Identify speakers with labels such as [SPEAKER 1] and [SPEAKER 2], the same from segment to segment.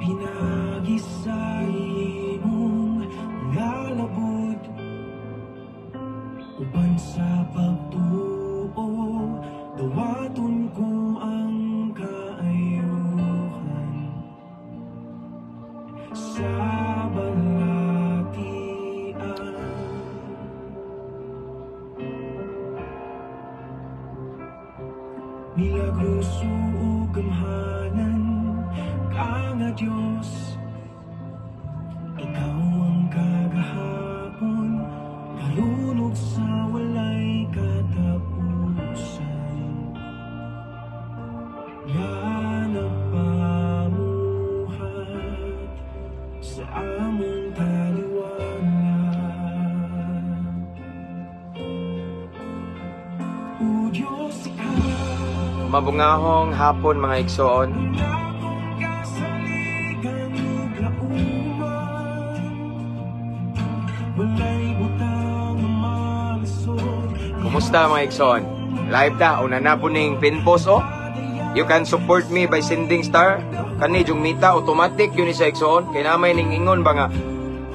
[SPEAKER 1] Pinagi sa imong lalabod uban sa pagtuo, dawaton ko ang kaayuhan sa balatian. Milagroso o gamhanan ka nga Diyos, ikaw ang kagahapon, kalulog sa walay katapusan. Nga nagpamuhat sa among taliwanag. O Diyos, ikaw
[SPEAKER 2] Mabungahong hapon mga igsoon. Kumusta mga igsoon? Live ta, una na po ning pin post oh. You can support me by sending star. Kani jung mita automatic yun sa igsoon. Kaya namay ning ingon ba nga,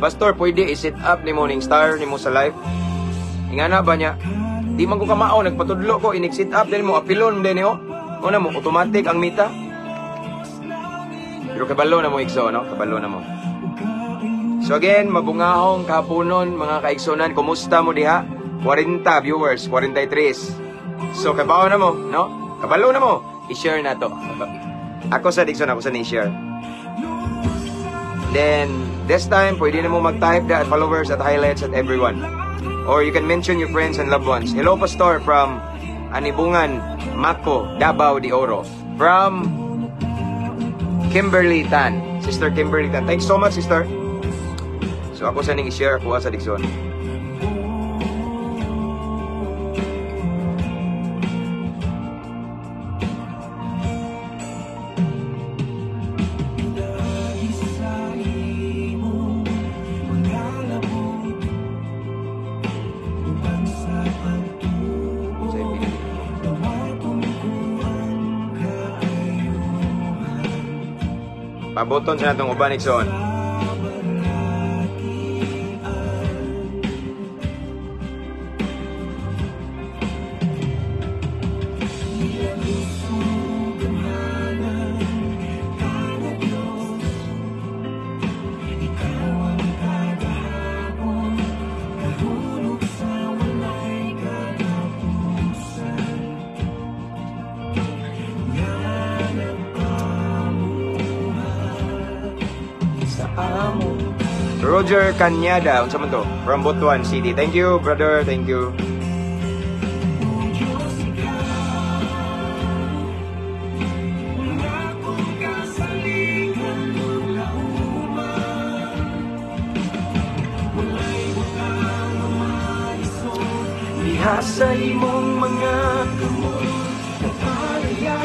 [SPEAKER 2] Pastor, pwede i-set up ni mo ning star ni mo sa live. Ingana ba niya? Di man ko kamao, nagpatudlo ko, inig-set up din mo, apilon din niyo. Una mo, automatic ang mita. Pero kabalo na mo igso, no? Kabalo na mo. So again, mabungahong kapunon mga kaigsonan. Kumusta mo diha? 40 viewers, 43. So kabao na mo, no? Kabalo na mo. I-share na to. Ako sa Dixon, ako sa ni-share. Then, this time, pwede na mo mag-type at followers at highlights at everyone. Or you can mention your friends and loved ones. Hello, Pastor, from Anibungan, Mako, Davao de Oro. From Kimberly Tan. Sister Kimberly Tan. Thanks so much, sister. So, ako sa ning i-share, ako sa Dixon. Paboton sa natong uban igsoon. Roger Cañada, unsa man to? From Butuan City. Thank you, brother. Thank you. Diha sa imong mga kamot nagpalaya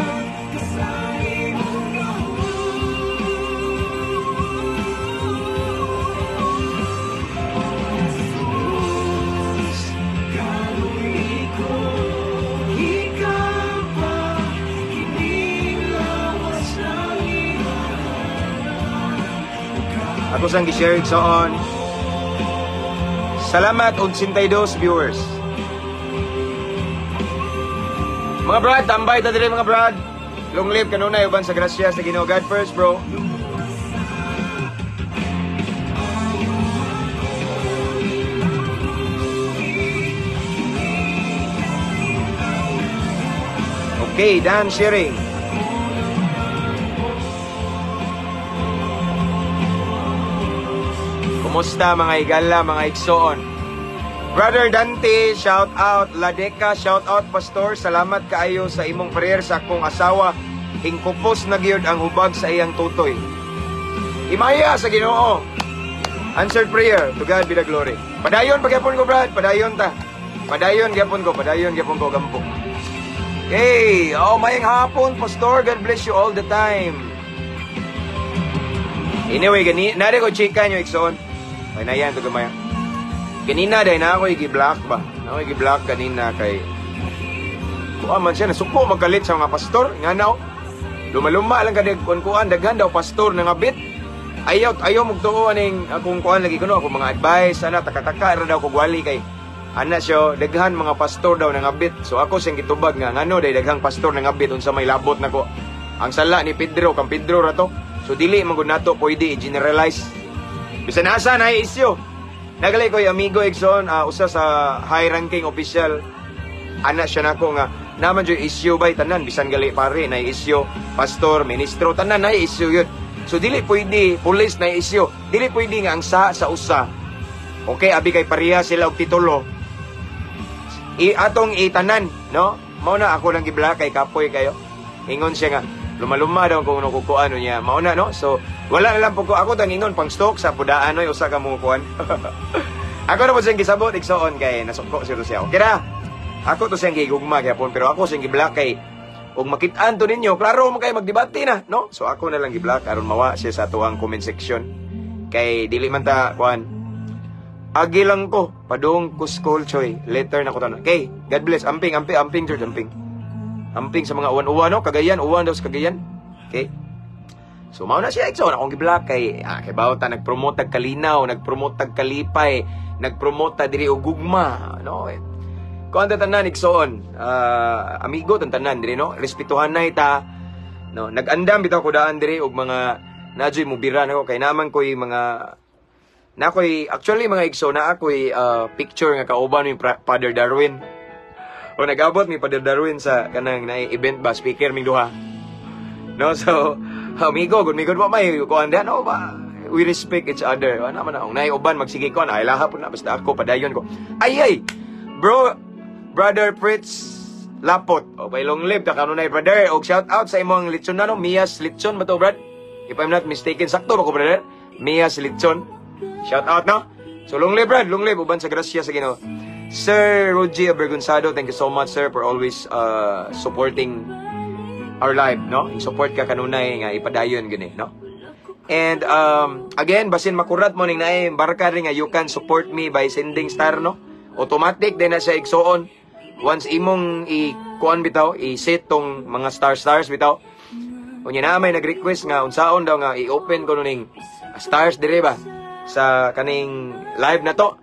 [SPEAKER 2] sa imong ako sang gi-share igsoon. Salamat og 62 viewers. Mga brad, tambay ta diri mga brad. Long live kanunay uban sa grasya sa Ginoo. God first, bro. Okay, done sharing. Kumusta mga igala, mga igsoon? Brother Dante, shout out. Ladeca, shout out. Pastor, salamat kaayo sa imong prayer sa akong asawa. Hingkupos na gyud ang hubag sa iyang tutoy. Imaya sa Ginoo. Answered prayer. To God be the glory. Padayon pagyapon ko, Brad. Padayon ta. Padayon gyapon ko. Padayon gyapon ko gampo. Okay. Oh, mayang hapon, Pastor. God bless you all the time. Anyway, nari ko chika nyo, Ikson. Ay, nayan, ito gamaya. Kanina, dahil na ako i-block ba? Na ako i-block kanina kay... Kuha man siya, nasuko magkalit sa mga pastor. Nga na, lumaluma lang kanig kuan-kuan, daghan daw pastor na nga bit. ayaw magtuo aning akong kuan lagi kuno ako mga advice ana taka-taka ra daw ko gwali kay ana siya daghan mga pastor daw nangabit. So ako siyang gitubag nga ngano day daghang pastor nangabit unsa may labot nako. Ang sala ni Pedro kang Pedro ra to. So dili man gud nato pwede i-generalize. Bisan asa na issue. Nagalay ko yung amigo Exxon usa sa high ranking official. Ana siya nako nga naman yung issue bay tanan bisan gali pare na issue pastor ministro tanan na issue yun. So dili pwede police na issue. Dili pwede nga ang sa usa. Okay, abi kay pareha sila og titulo. Atong itanan, no? Mao na ako lang giblock kay kapoy kayo. Ingon siya nga lumaluma daw kung kukuan niya. Mao na no. So wala na lang po ko ako tang ingon pang stock sa pudaan oy usa ka mo kuan. Ako na po siyang gisabot igsoon kay nasuko siya. Okay ra. Ako to siyang gigugma gyapon pero ako siyang giblock kay ug makit-an to ninyo, klaro mo kayo magdebate na, no? So ako na lang gi-block aron mawa siya sa tuang comment section. Kay dili man ta kuan. Agi lang ko padung ko school choy. Later na ko tanan. Okay, God bless. Amping George, amping. Amping sa mga uwan-uwan no, Cagayan, uwan daw sa Cagayan. Okay. So mao na siya ikso na akong gi-block kay kay bawta nag-promote tag kalinaw, nag-promote tag kalipay, nag-promote ta diri og gugma, no? Kung ang tanan iksoon, amigo tanan diri no, respetuhan na ita. No, nag-andam bitaw ko daan diri og mga nadyoy mubira nako kay naman koy mga nakoy actually mga igso na ako'y picture nga kauban ni Father Darwin. O nag-abot ni Father Darwin sa kanang na-event ba speaker ming duha. No, so amigo good pa may kuan da no ba. We respect each other. Ano man ang naiuban magsige ko na ay laha po na basta ako padayon ko. Ay bro. Brother Fritz Lapot. O, by long live, takanunay, brother. O, shout out sa imong lechon na, no? Mia's Lechon ba to, brad? If I'm not mistaken, sakto ba ko, brother? Mia's Lechon. Shout out, no? So, long live, brad. Long live. Uban sa grasya sa Ginoo. Sir Rogie Abergonzado, thank you so much, sir, for always supporting our live, no? I-support ka kanunay nga ipadayon, gini, no? And, again, basin makurat mo ning naay barka rin nga you can support me by sending star, no? Automatic din na siya igsoon. Once imong i-kuan bitaw, i-set tong mga stars bitaw. Unya na may nag-request nga unsaon daw nga i-open ko ning stars dire ba sa kaning live na to.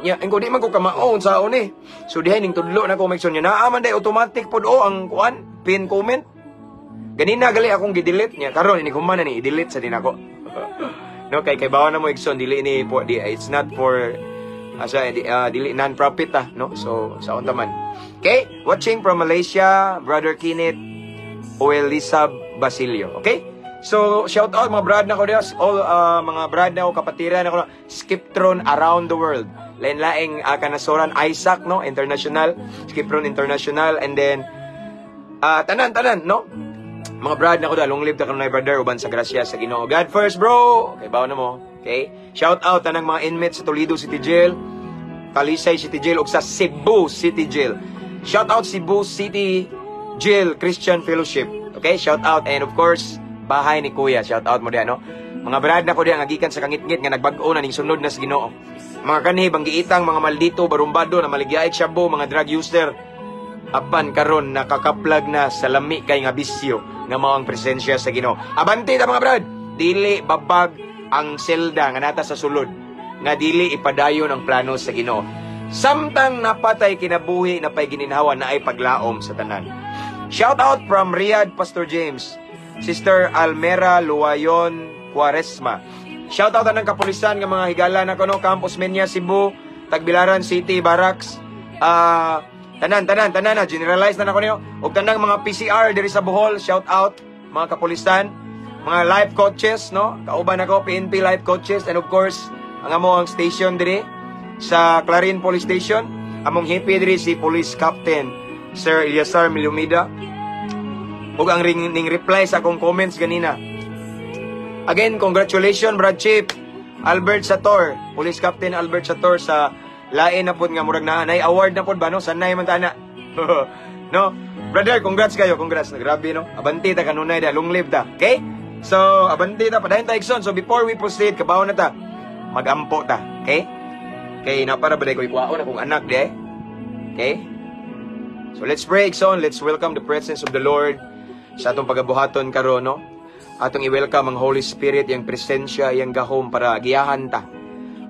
[SPEAKER 2] Nya engko di man ko kamao unsaon eh. So dihay ning tudlo na ko make sure nya naa man day automatic pod ang kuan pin comment. Ganina gali akong gi-delete nya karon ini humana ni i-delete sa din ako. No kay bawa na mo igsoon dili ni it's not for dili non-profit no? So, sa untaman. Okay? Watching from Malaysia, Brother Kenneth Oelisab Basilio. Okay? So, shout out mga brad na ko dios, all mga brad na ko, kapatiran na ko, Skiptron around the world. Lain-laing kanasoran, Isaac, no? International, Skiptron International, and then, tanan, no? Mga brad na ko long live ta kanunay brother, uban sa grasya sa Ginoo. God first, bro! Okay, bawa na mo. Okay? Shout out tanang mga inmates sa Toledo City Jail, Talisay City Jail, ug sa Cebu City Jail. Shout out Cebu City Jail Christian Fellowship. Okay? Shout out. And of course, bahay ni Kuya. Shout out mo diyan, no? Mga brad na ko diyan, nagikan sa kangit-ngit nga nagbag-o na ning sunod na sa Ginoo. Mga kanhi, banggiitang, mga maldito, barumbado, na maligyaik shabu, mga drug user. Apan karon nakakaplag na sa lami kay nga bisyo nga mao ang presensya sa Ginoo. Abante ta mga brad, dili babag ang selda nga nata sa sulod nga dili ipadayon ang plano sa Ginoo. Samtang napatay kinabuhi na pay gininhawa na ay paglaom sa tanan. Shout out from Riyadh, Pastor James, Sister Almera Luayon Cuaresma. Shout out ng kapulisan nga mga higala na kuno, Campus Menya, Cebu, Tagbilaran City, Barracks, tanan na generalize na nako niyo. Og tanang mga PCR diri sa Bohol, shout out mga kapulisan, mga life coaches, no? Kauban ako PNP life coaches, and of course, ang among station diri sa Clarin Police Station, among hipi diri si Police Captain Sir Eliasar Milumida. Ug ang ning reply sa akong comments ganina. Again, congratulations Brad Chief Albert Sator, Police Captain Albert Sator sa lain na pod nga murag na nay award na pod ba no? Sanay man ta na. No? Brother, congrats kayo, congrats. Grabe no. Abanti ta kanunay da, long live ta. Okay? So, abanti ta padayon ta igsoon. So before we proceed, kabaw na ta. Magampo ta. Okay? Okay, na para baday ko ikuwaon akong anak di. Okay? So let's pray igsoon. Let's welcome the presence of the Lord sa atong pagabuhaton karon no. Atong i-welcome ang Holy Spirit, yung presensya, yung gahom para giyahan ta.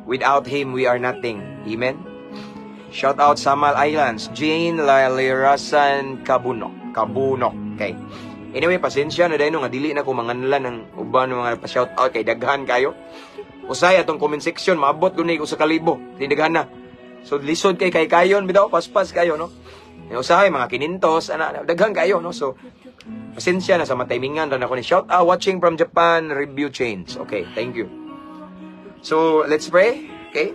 [SPEAKER 2] Without Him, we are nothing. Amen? Shout out Samal Islands, Jane Lalirasan Kabunok. Okay. Anyway, pasensya na dahil nga dili na ko manganlan ng uban ng mga pa-shout out kay daghan kayo. Usay atong comment section, maabot gunay ko sa kalibo. Tindighan na. So lisod kay kayon bitaw, paspas kayo, no? Usahay mga kinintos, daghan kayo, no? So pasensya na sa matimingan ra nako ni shout out watching from Japan review chains. Okay, thank you. So let's pray. Okay?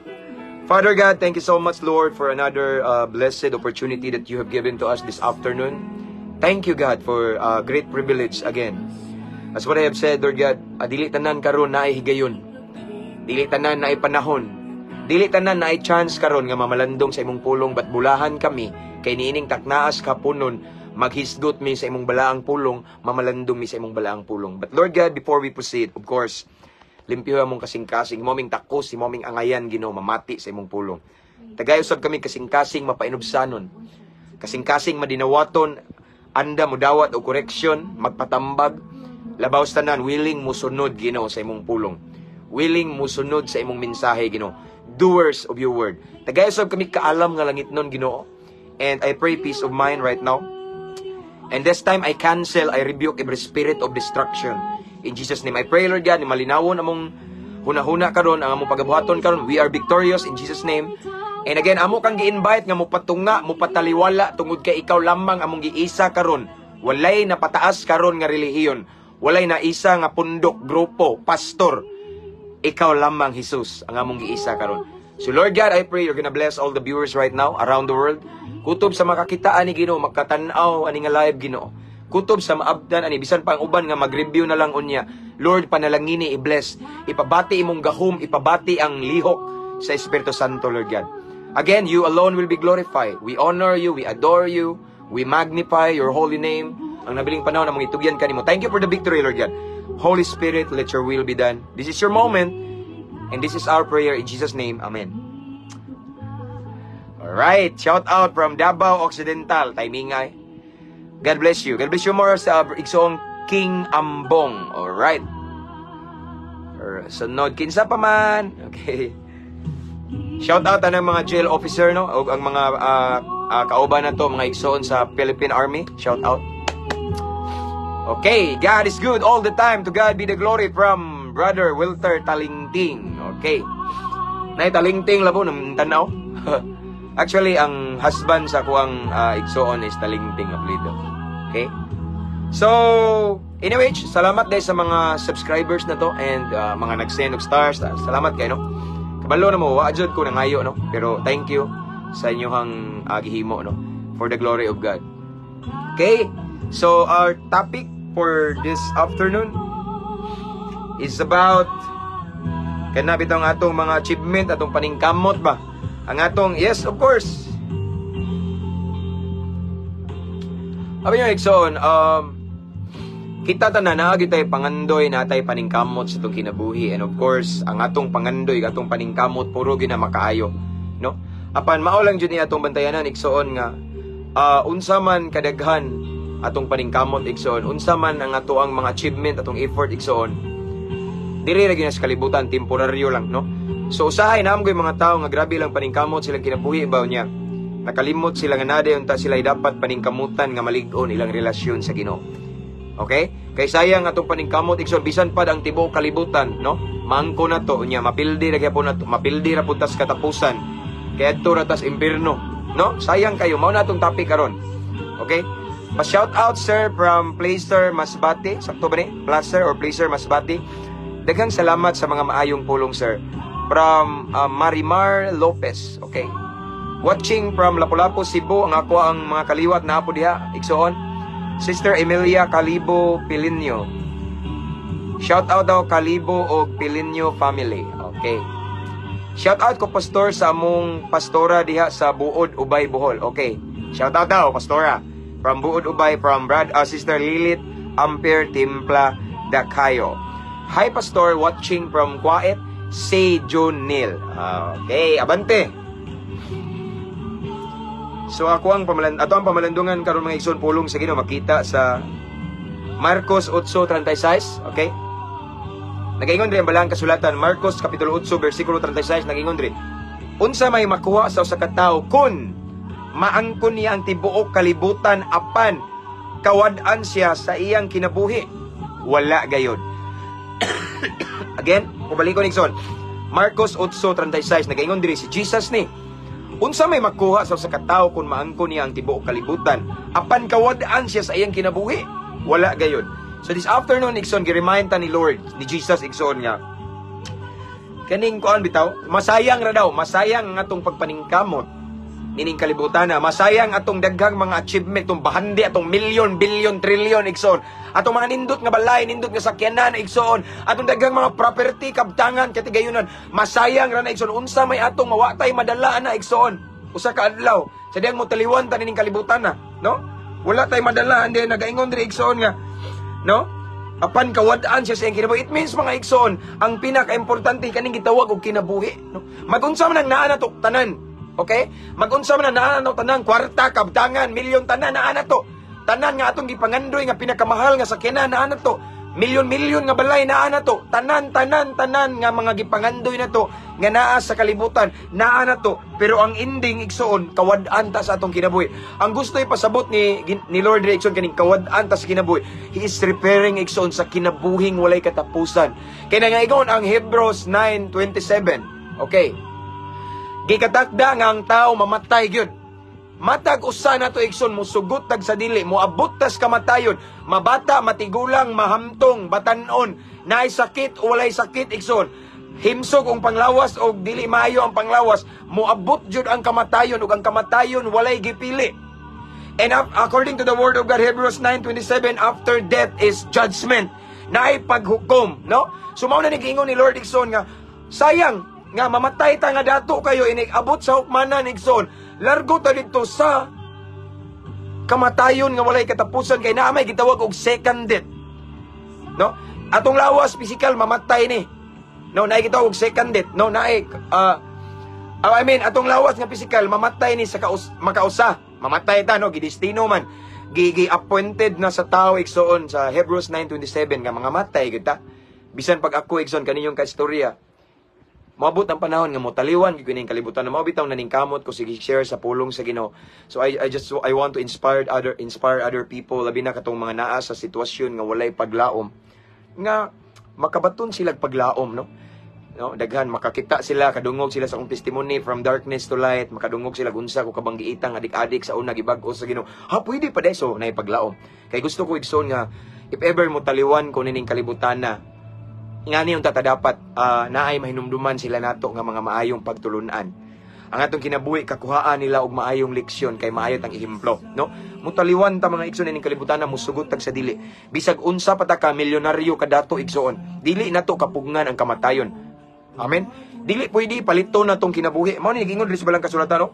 [SPEAKER 2] Father God, thank you so much, Lord, for another blessed opportunity that you have given to us this afternoon. Thank you, God, for great privilege again. As what I have said, Lord God, dili tanan karon na ay higayon. Dili tanan na ay panahon. Dili tanan na ay chance karon nga mamalandong sa imong pulong, but bulahan kami kay niining taknaas kapunon, maghisgot mi sa imong balaang pulong, mamalandong mi sa imong balaang pulong. But Lord God, before we proceed, of course, limpyo among kasing-kasing, moming takos, si moming angayan, Ginoo, mamati sa imong pulong. Tagayusab kami kasing-kasing mapainubsanon. Kasing-kasing madinawaton, anda mo dawat o koreksyon, magpatambag, labaw tanan, willing musunod, Ginoo, sa imong pulong. Willing musunod sa imong mensahe, Ginoo. Doers of your word. Tagayusab kami kaalam nga langit nun, Ginoo. And I pray peace of mind right now. And this time, I cancel, I rebuke every spirit of destruction. In Jesus' name, I pray, Lord God, ni malinawon among huna-huna karon, ang among pagabuhaton karon. We are victorious in Jesus' name. And again, amo kang gi-invite nga mo patunga, mo pataliwala tungod kay ikaw lamang among giisa karon. Walay na pataas karon nga relihiyon. Walay na isa nga pundok, grupo, pastor. Ikaw lamang, Jesus, ang among giisa karon. So Lord God, I pray you're gonna bless all the viewers right now around the world. Kutob sa makakitaan ni Ginoo, magkatanaw ani nga live, Ginoo. Kutob sa maabdan ani bisan pa ang uban nga mag-review na lang unya. Lord, panalangini i-bless, ipabati imong gahom, ipabati ang lihok sa Espiritu Santo, Lord God. Again, you alone will be glorified. We honor you, we adore you, we magnify your holy name. Ang nabiling panahon na mong itugyan kanimo. Thank you for the victory, Lord God. Holy Spirit, let your will be done. This is your moment, and this is our prayer in Jesus' name. Amen. Alright, shout out from Davao Occidental, Taimingay. God bless you. God bless you more sa igsoong King Ambong. Alright. Sunod, kinsa pa man. Okay. Shout out ng mga jail officer, no? O ang mga kauban na to, mga igsoon sa Philippine Army. Shout out. Okay, God is good all the time. To God be the glory from Brother Wilter Talingting. Okay. Nay Talingting labo ng tanaw. Actually, ang husband sa kuang igsoon is Talingting apelido. Okay? So, anyway, salamat dahil sa mga subscribers na to and mga nag-send of stars. Salamat kayo, no? Kabalo na mo, waajod ko na ngayo, no? Pero thank you sa inyong gihimo, no? For the glory of God. Okay? So, our topic for this afternoon is about kanabit ang atong mga achievement, atong paningkamot ba? Ang atong, yes, of course. Sabi nyo, Exxon, kita tanan na tayo pangandoy na tayo paningkamot sa itong kinabuhi. And of course, ang atong pangandoy, atong paningkamot, puro gina makaayo. No? Apan, mao lang dyan atong bantayanan, Exxon, nga, unsa man kadaghan atong paningkamot, Exxon, unsa man ang ato ang mga achievement, atong effort, Exxon, diri lagi na sa kalibutan, temporaryo lang, no? So, usahay na ko yung mga tao nga grabe lang paningkamot silang kinabuhi, ibaw niya. Nakalimot sila nga nade unta sila dapat paningkamutan nga malig-on ilang relasyon sa Ginoo. Okay? Kay sayang atong paningkamot, Exxon, bisan pa ang tibuok kalibutan, no? Mangko na to nya, mapildi ra gyapon nato, mapildi ra pud tas katapusan. Kay adto ra tas impierno, no? Sayang kayo, mao na atong topic karon. Okay? Pa-shout out sir from Placer Masbate, sakto ba ni? Placer or Placer Masbate. Daghang salamat sa mga maayong pulong sir. From Marimar Lopez, okay? Watching from Lapu-Lapu, Cebu, ang ako ang mga kaliwat na apo diha, Igsoon. Sister Emilia Calibo Pilinio. Shout out daw Calibo o Pilinio family, okay? Shout out ko pastor sa among pastora diha sa Buod, Ubay, Bohol, okay? Shout out daw pastora from Buod, Ubay, from Sister Lilith Ampere Timpla Dakayo. Hi pastor, watching from Kuwait, Say John Neil. Okay, abante. So ako ang pamalandungan karon mga igsoon pulong sa Ginoo makita sa Marcos 8:36, okay? Nagaingon rin ang balang kasulatan, Marcos Kapitulo 8, versikulo 36, nagaingon rin, unsa may makuha sa usa ka tawo kun maangkon niya ang tibuok kalibutan apan kawad-an siya sa iyang kinabuhi, wala gayod. Again, pabalik ko nigson. Marcos 8:36, nagaingon diri si Jesus ni, unsa may makuha sa usa ka tawo kun maangkon niya ang tibuok kalibutan apan kawad-an siya sa iyang kinabuhi, wala gayod. So this afternoon, igsoon, gi-remind ta ni Lord, ni Jesus, igsoon nga, kaning kuan bitaw, masayang ra daw, masayang ang atong pagpaningkamot nining kalibutan na, masayang atong daghang mga achievement, atong bahandi, atong milyon, bilyon, trilyon, igsoon, atong mga nindot nga balay, nindot nga sakyanan, igsoon, atong daghang mga property, kabtangan, katigayunan, masayang ra na, igsoon, unsa may atong mawatay madala na, igsoon, usa ka adlaw, sa diyang mo taliwan ta nining kalibutan na, no? Wala tay madala, hindi, nagaingon diri, igsoon nga, no? Apan kawad-an siya sa iyang kinabuhi. It means, mga igsoon, ang pinaka-importante kaning gitawag og kinabuhi, no? Mag-unsa man ang naa na to, tanan. Okay? Mag-unsa man na ano tanan, kwarta, kabtangan, milyon tanan na ana to. Tanan nga atong gipangandoy nga pinakamahal nga sakyanan na ana to. Milyon-milyon nga balay na ana to. Tanan nga mga gipangandoy na to nga naa sa kalibutan na ana to. Pero ang ending igsoon kawad-an ta sa atong kinabuhi. Ang gusto ipasabot ni Lord igsoon kaning kawad-an ta sa kinabuhi. He is preparing igsoon sa kinabuhing walay katapusan. Kaya nangaingon ang Hebrews 9:27. Okay. Gikatakda nga ang tao mamatay gyud. Matag usa na to igsoon musugot tag sa dili, moabot tas kamatayon, mabata, matigulang, mahamtong, batanon, naay sakit o walay sakit igsoon. Himsog ang panglawas o dili maayo ang panglawas, moabot jud ang kamatayon ug ang kamatayon walay gipili. And according to the word of God, Hebrews 9:27, after death is judgment. Naay paghukom, no? So mao na nigingon ni Lord igsoon nga sayang nga mamatay ta nga dato kayo inigabot sa hukmanan igsoon, largo ta dito sa kamatayon nga walay katapusan kay naa may gitawag og second death, no? Atong lawas physical mamatay ni, no, naay gitawag og second death, no, naay atong lawas nga physical mamatay ni sa makausa, mamatay ta, no, gidestino man, gi-appointed na sa tao igsoon sa Hebrews 9:27 nga mga matay gid ta. Bisan pag ako igsoon kaninyong kaistorya, maabot ang panahon nga mo taliwan gyud kining kalibutan na mao bitaw naning kamot ko sige share sa pulong sa Ginoo. So I want to inspire other people, labi na katong mga naa sa sitwasyon nga walay paglaom, nga makabaton sila paglaom, no? No, daghan makakita sila, kadungog sila sa akong testimony from darkness to light, makadungog sila gunsa ko kabang giitang adik-adik sa una gibag-o sa Ginoo. Ha, pwede pa deso na ipaglaom. Kay gusto ko igsoon nga if ever mo taliwan ko nining kalibutan na, ingani yung dapat naay mahinumduman sila nato nga mga maayong pagtulunan. Ang atong kinabuhi kakuhaan nila og maayong leksyon kay maayot ang ihemplo, no? Mutaliwan ta mga igsoon ning kalibutan na musugot tag sa dili. Bisag unsa pa ta ka milyonaryo kadato igsoon, dili nato kapugngan ang kamatayon. Amen. Dili pwede palito na tong kinabuhi. Mao ni gingon diri sa balang kasulatan, no?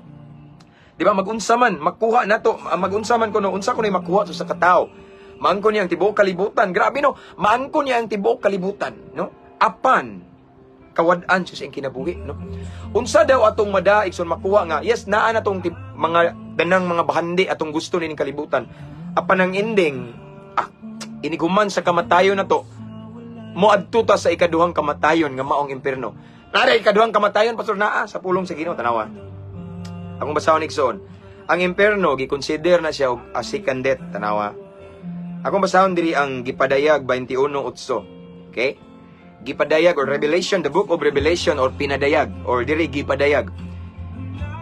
[SPEAKER 2] Di ba magunsa man makuha nato, magunsa man kuno unsa kuno makuha sa katao. Maangkon niya ang tibuok kalibutan. Grabe, no? Maangkon niya ang tibuok kalibutan, no? Apan kawad-an siya sa iyang kinabuhi, no? Unsa daw atong mada igsoon makuha nga, yes, naa na tong mga danang mga bahandi atong gusto nining kalibutan. Apan ang ending, iniguman sa kamatayon na to, moadto ta sa ikaduhang kamatayon nga maong impierno. Nara ikaduhang kamatayon, pastor, naa sa pulong sa Ginoo, tanawa. Akong basahon igsoon, ang impierno gi-consider na siya og second death, tanawa. Akong basahon diri ang Gipadayag 21:8. Okay? Gipadayag or Revelation, the book of Revelation or Pinadayag or diri Gipadayag.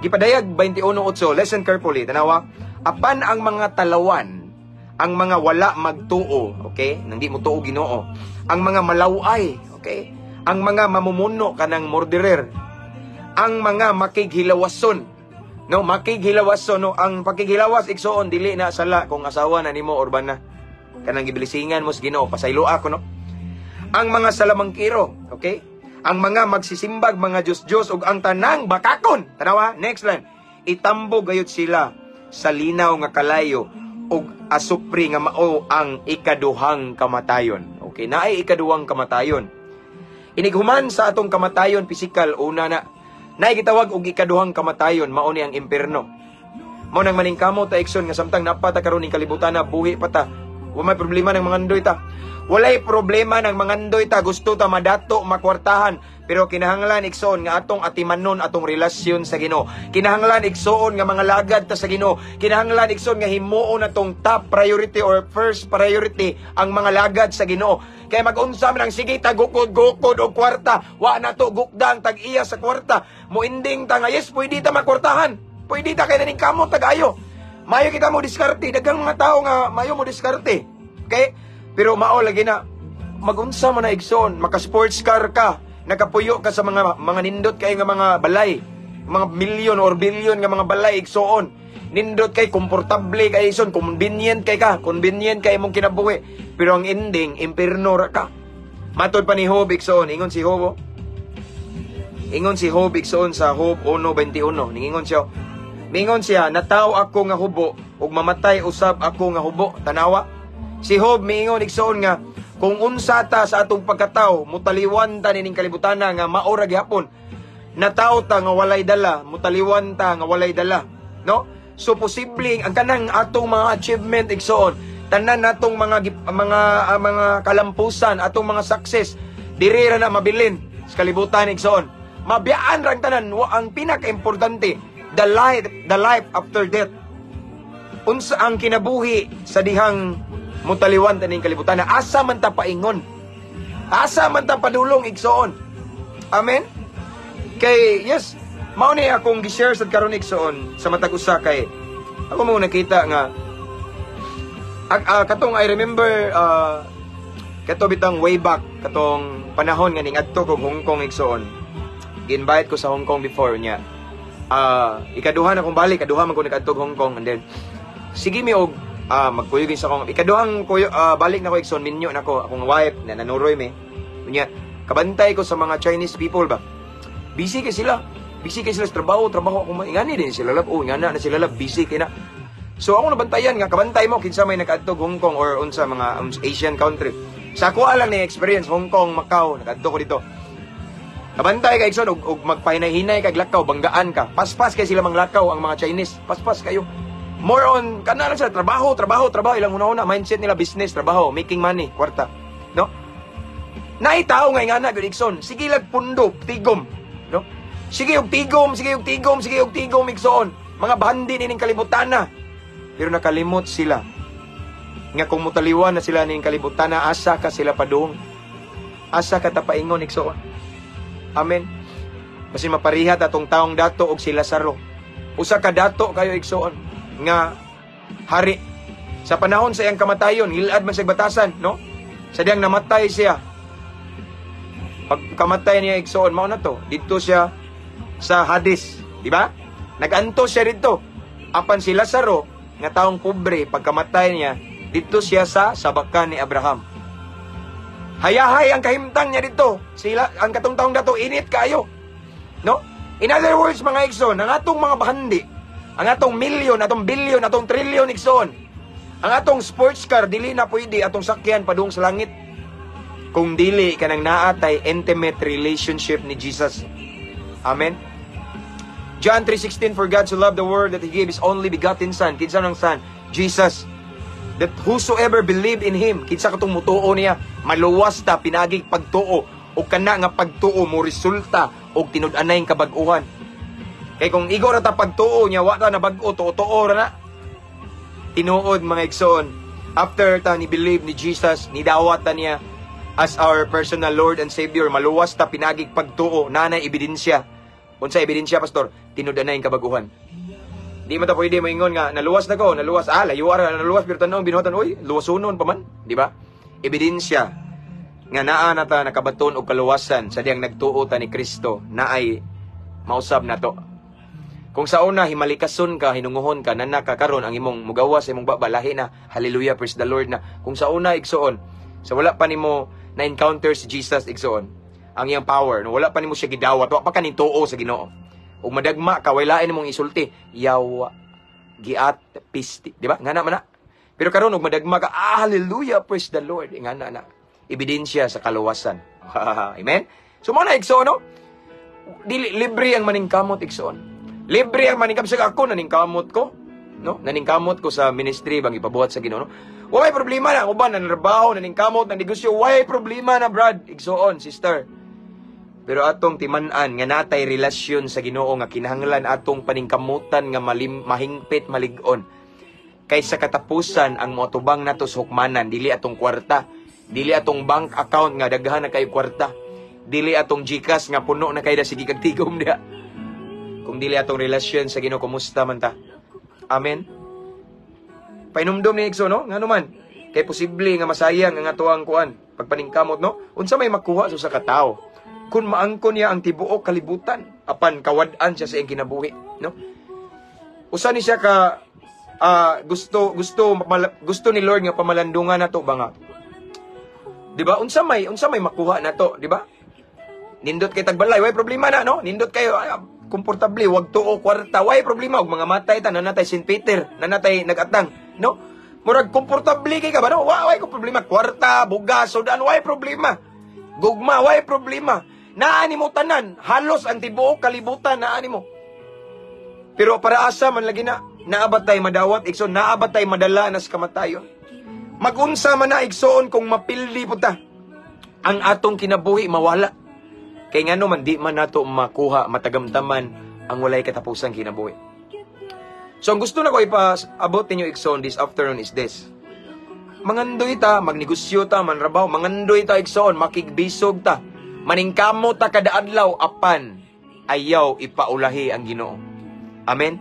[SPEAKER 2] Gipadayag 21:8. Listen carefully, tanawa. Apan ang mga talawan, ang mga wala magtuo, okay? Nang di mo tuo Ginoo. Ang mga malaway, okay? Ang mga mamumuno kanang murderer. Ang mga makighilawason. No, makighilawason, no, ang pagkighilawas igsoon dili na sala kung asawa na nimo or bana. Kanang gibilisingan mo sa Ginoo, pasaylo ako, no? Ang mga salamangkiro, okay? Ang mga magsisimbag, mga Diyos-Diyos, ug ang tanang bakakon. Tanawa, next line. Itambo gayud sila sa linaw nga kalayo, ug asupri nga mao ang ikaduhang kamatayon. Okay, naay ikaduhang kamatayon. Inighuman sa atong kamatayon pisikal, una na, naay gitawag og ikaduhang kamatayon, mao ni ang impierno. Mao nang maningkamot ta ikson nga samtang napata karon ning kalibutan na buhi pa ta, Wa may problema ng mangandoy ta. Walay problema ng mangandoy ta, gusto ta madato, makwartahan. Pero kinahanglan igsoon nga atong atimanon atong relasyon sa Ginoo. Kinahanglan igsoon nga mga lagad ta sa Ginoo. Kinahanglan igsoon nga himuon atong top priority or first priority ang mga lagad sa Ginoo. Kaya mag-unsa man ang sige tagukod-gukod og kwarta, wa na to gukdang tag-iya sa kwarta. Moinding ta nga yes, pwede ta makwartahan. Pwede ta kay naning kamot tagayo. Mayo kita mo diskarte, daghang mga tao nga mayo mo diskarte. Okay? Pero mao lagi na mag-unsa man na igsoon, maka-sports car ka, nakapuyo ka sa mga nindot kay nga mga balay, mga milyon or bilyon nga mga balay igsoon. Nindot kay komportable kay igsoon, convenient kay imong kinabuhi. Pero ang ending impierno ra ka. Matod pa ni Job igsoon, ingon si Job. Ingon si Job igsoon sa Job 1:21. Ningon siya, nataw ako nga hubo ug mamatay usab ako nga hubo. Tanawa. Si Job miingon igsoon nga kung unsa ta sa atong pagkataw, mutaliwan ta nining kalibutan nga maura gihapon. Nataw ta nga walay dala, mutaliwan ta nga walay dala, no? So posibleng ang kanang atong mga achievement igsoon, tanan natong mga kalampusan, atong mga success, diri ra na mabilin sa kalibutan igsoon. Mabiyaan ra ang tanan, ang pinaka-importante, the life after death. Unsa ang kinabuhi sa dihang mutaliwan taning kalibutan na asa man ta paingon, asa man ta padulong igsoon. Amen. Kay yes, mao ni akong gi-share sad karon igsoon sa matag usa kay ako mo nakita nga katong I remember kato bitang way back katong panahon nga ning adto ko Hong Kong igsoon. Gi-invite ko sa Hong Kong before niya. Ikaduha na kong balik, kaduha man ko nag-adto Hong Kong, and then sige mi og magkuyogin sa akong ikaduhang balik na ko igsoon, minyo na ko akong wife na nanuroy me. Unya, kabantay ko sa mga Chinese people ba. Busy kay sila sa trabaho ako ingani din sila lab. Ingana na sila lab, busy kay na. So ako nabantayan nga kabantay mo kinsa may nag-adto Hong Kong or unsa mga Asian country. Sa ako lang na experience Hong Kong, Macau, nag-adto ko dito. Kabantay kay igsoon og magpahinay-hinay kay lakaw, banggaan ka. Paspas kay sila manglakaw ang mga Chinese. Paspas kayo. More on, kana lang sila, trabaho, ilang una-una, mindset nila, business, trabaho, making money, kwarta, no? Naitao nga na, Igsoon, sige lag pundo, tigom, no? Sige og tigom, Igsoon, mga bandi nining kalibutan na. Pero nakalimot sila, nga kung mutaliwan na sila nining kalibutan na, asa ka sila padung, asa ka tapaingon, Igsoon. Amen. Kasi maparihat atong taong dato og sila saro. Usa ka dato kayo, Igsoon, nga hari sa panahon sa iyang kamatayon, hilad man sa batasan, no? Sa diyang namatay siya, pag kamatay niya igsoon, mao na to dito siya sa Hades, di ba? Naganto siya dito. Apan si Lazaro nga taong pobre, pagkamatay niya dito siya sa sabakan ni Abraham. Hayahay ang kahimtang niya dito. Sila ang katong taong dato init kayo, no? In other words, mga igsoon, ang atong mga bahandi, ang atong milyon, atong bilyon, atong trilyon igsoon, ang atong sports car dili na pwede atong sakyan padung sa langit kung dili ka nang naatay intimate relationship ni Jesus. Amen. John 3:16, for God so loved the world that He gave His only begotten Son. Kinsa nang Son? Jesus. That whosoever believed in Him, kinsa katong mutuo niya, maluwas ta pinagig pagtuo, o kana nga pagtuo mo resulta og tinud-anay kabag-uhan. Kay kung igo ra ta pagtuo niya, wa ta na bag-o, tuo ra na. Tinuod mga igsoon, after ta ni believe ni Jesus, ni dawat ta niya as our personal Lord and Savior, maluwas ta pinagig pagtuo, nanay ebidensya. Unsa ebidensya, pastor? Tinud-anay kabaguhan. Di man ta pwede maingon nga naluwas na ko, naluwas layo ara naluwas pero tanong binuhatan, oy, luwasunon pa man, di ba? Ebidensya nga naa na ta nakabaton og kaluwasan sa diyang nagtuo ta ni Kristo, naay mausab na to. Kung sa una, himalikason ka, hinunguhon ka, nanaka karon ang imong mugawa sa imong babalahi na, hallelujah, praise the Lord na. Kung sa una, igsoon, sa wala pa nimo na-encounter si Jesus, igsoon, ang iyang power, no? Wala pa nimo siya gidawat, wala pa ka nituo sa Ginoo. Kung madagma ka, wailain nimong isulti, yawa, giat, pisti, di ba? Ngana man na. Pero karon og madagma ka, hallelujah, praise the Lord, ngana na. Ebidensya sa kaluwasan. Amen? So, mga igsoon, no? Libre ang maningkamot, igsoon. Libre ang maningkamot. Sa ako, naningkamot ko. No? Naningkamot ko sa ministry, bang ipabuhat sa Ginoo. No? Why problema na uban nang trabaho, naning kamot, nang negosyo, why problema na brad, igsoon, sister. Pero atong timan-an nga natay relasyon sa Ginoo nga kinahanglan atong paningkamutan nga mahingpit malig-on. Kaysa katapusan ang motubang nato sa hukmanan, dili atong kwarta, dili atong bank account nga daghan na kay kwarta, dili atong GCash nga puno na kay da sige kag tigom dia. Kung dili atong relasyon sa Ginoo, kumusta man ta? Amen. Painumdom ni Igso, no? Ngano man, kay posible nga masayang ang atuang kuan pagpaningkamot, no? Unsa may makuha sa katao kung maangkon niya ang tibuok kalibutan apan kawad-an siya sa iyang kinabuhi, no? Usa ni siya ka gusto ni Lord nga pamalandungan nato ba nga? Di ba? Unsa may makuha nato, di ba? Nindot kay tagbalay, way problema na, no? Nindot kayo komportable, wag tuo kwarta, way problema og mga matay ta nanatay St. Peter, nanatay nagatang, no? Murag komportable kay ka ba, no? Way ko problema, kwarta, bugas, sudan, way problema. Gugma, way problema. Naani mo tanan, halos ang tibuok kalibutan naani mo. Pero para asa man lagi na naabatay madawat, igsoon, naabatay madala na sa kamatayon. Magunsa man na igsoon kung mapildi po ta, ang atong kinabuhi mawala. Kay ngano man di man nato makuha matagamtaman ang walay katapusang kinabuhi. So ang gusto na ko ipaabot ninyo igsoon this afternoon is this. Mangandoy ta, magnegosyo ta, manrabaw, mangandoy ta igsoon, makigbisog ta, maningkamo ta kada adlaw apan ayaw ipaulahi ang Ginoo. Amen.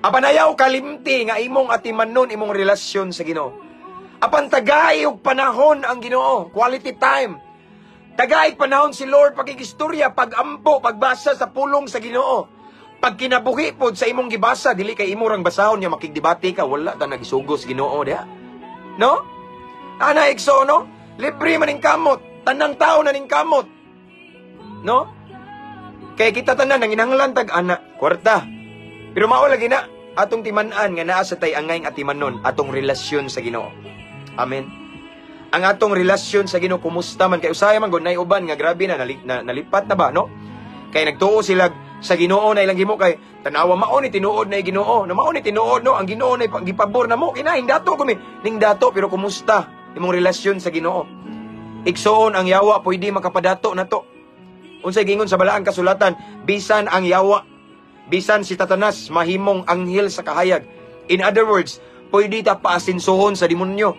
[SPEAKER 2] Apan ayaw kalimti nga imong atimanon imong relasyon sa Ginoo. Apan tagay og panahon ang Ginoo, quality time. Tagay panahon si Lord pagigistorya, pagampo, pagbasa sa pulong sa Ginoo. Pag kinabuhi pod sa imong gibasa, dili kay imo rang basahon nya makigdebate ka, wala ta nagisugos Ginoo dia. No? Ana igso, no? Libre maning kamot, tanang tao na ning kamot. No? Kay kita tanan nang inanglan tag ana, kwarta. Pero mao lagi na atong timan-an nga naa sa tay angay nga atimanon atong relasyon sa Ginoo. Amen. Ang atong relasyon sa Ginoo kumusta man kay usaya man gud nay uban nga grabe na nalipat na ba, no? Kay nagtuo sila sa Ginoo na ilang himo kay tanawa mao ni tinuod na Ginoo. Na mao ni tinuod, no? Ang Ginoo na gipabor na mo kinahin dato kumi ning dato pero kumusta imong relasyon sa Ginoo? Igsoon ang yawa pwede makapadato nato. Unsay gingon sa balaang kasulatan, bisan ang yawa, bisan si Satanas mahimong anghel sa kahayag. In other words, pwede ta paasinsohon sa demonyo.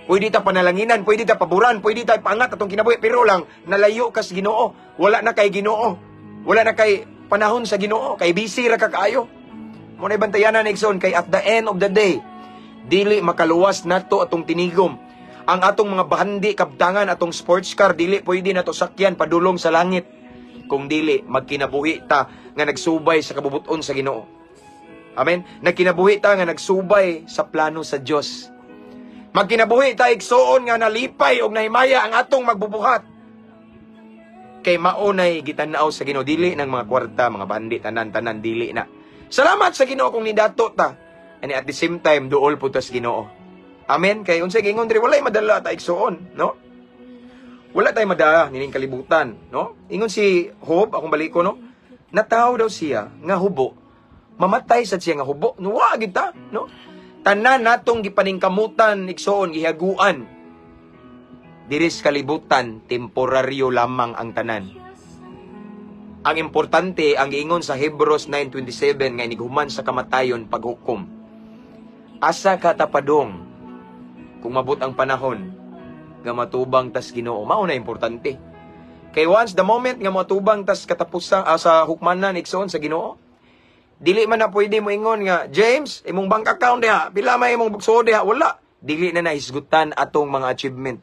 [SPEAKER 2] Pwede ta panalanginan, pwede ta paburan, pwede ta ipangat atong kinabuhi, pero lang nalayo ka sa Ginoo. Wala na kay Ginoo. Wala na kay panahon sa Ginoo, kay busy ra ka kaayo. Mo na bantayanan na igsoon kay at the end of the day, dili makaluwas nato atong tinigom. Ang atong mga bahandi kabtangan atong sports car dili pwede nato sakyan padulong sa langit. Kung dili magkinabuhi ta nga nagsubay sa kabubuton sa Ginoo. Amen. Nagkinabuhi ta nga nagsubay sa plano sa Dios. Magkinabuhi ta igsoon nga nalipay og nahimaya ang atong magbubuhat. Kay maunay gitanaw sa Ginoo, dili ng mga kwarta, mga bandi, tanan-tanan dili na. Salamat sa Ginoo kung nidato ta. And at the same time duol po ta sa Ginoo. Amen. Kay unsay gingon diri walay madala ta igsoon, no? Wala tay madala nining kalibutan, no? Ingon si Job, akong baliko, no? Nataw daw siya nga hubo. Mamatay sa siya nga hubo. No, wa gid ta, no? Tanan natong gipaningkamutan igsoon gihaguan. Diris kalibutan temporaryo lamang ang tanan. Ang importante ang giingon sa Hebrews 9:27 nga iniguman sa kamatayon paghukom. Asa ka tapadong kung mabot ang panahon nga matubang tas Ginoo. Mao na importante. Kay once the moment nga matubang tas katapusan sa hukmanan igsoon sa Ginoo, dili man na pwede mo ingon nga, James, imong bank account diha, pila may imong bukso diha, wala. Dili na nahisgutan atong mga achievement.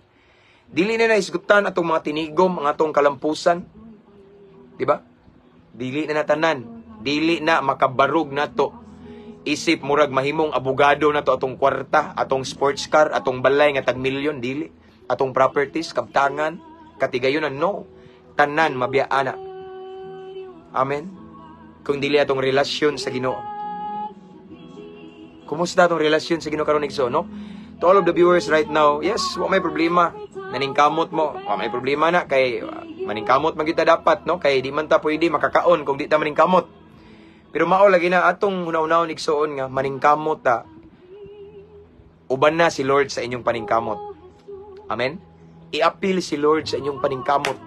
[SPEAKER 2] Dili na nahisgutan atong mga tinigom, ang atong kalampusan. Diba? Dili na natanan. Dili na makabarug nato. Isip murag mahimong abogado nato atong kwarta, atong sports car, atong balay nga tag-milyon, dili. Atong properties, kabtangan, katigayonan, no. Tanan, mabiyaana. Amen. Kung dili atong relasyon sa Ginoo. Kumusta atong relasyon sa Ginoo karon igsoon, no? To all of the viewers right now, yes, wa may problema. Naningkamot mo, wa may problema na kay maningkamot man kita dapat, no? Kay di man ta pwede makakaon kung di ta maningkamot. Pero mao lagi na atong hunaw-hunaw igsoon nga maningkamot ta uban na si Lord sa inyong paningkamot. Amen? I-appeal si Lord sa inyong paningkamot.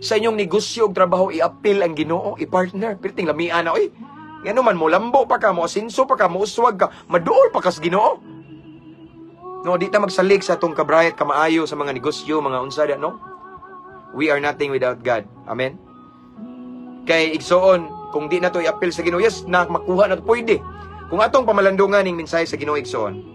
[SPEAKER 2] Sa inyong negosyo o trabaho, i-appeal ang Ginoo, i-partner. Pero lamian na, oy, ano man mo, lambo pa ka, mo asinso pa ka, mo uswag ka, maduol pa ka sa Ginoo. No, di ta magsalig sa atong kabrayat, kamaayo sa mga negosyo, mga unsada, no? We are nothing without God. Amen? Kay igsoon, kung di na to i-appeal sa Ginoo, yes, na makuha na to, pwede. Kung atong pamalandungan ng mensahe sa Ginoo igsoon.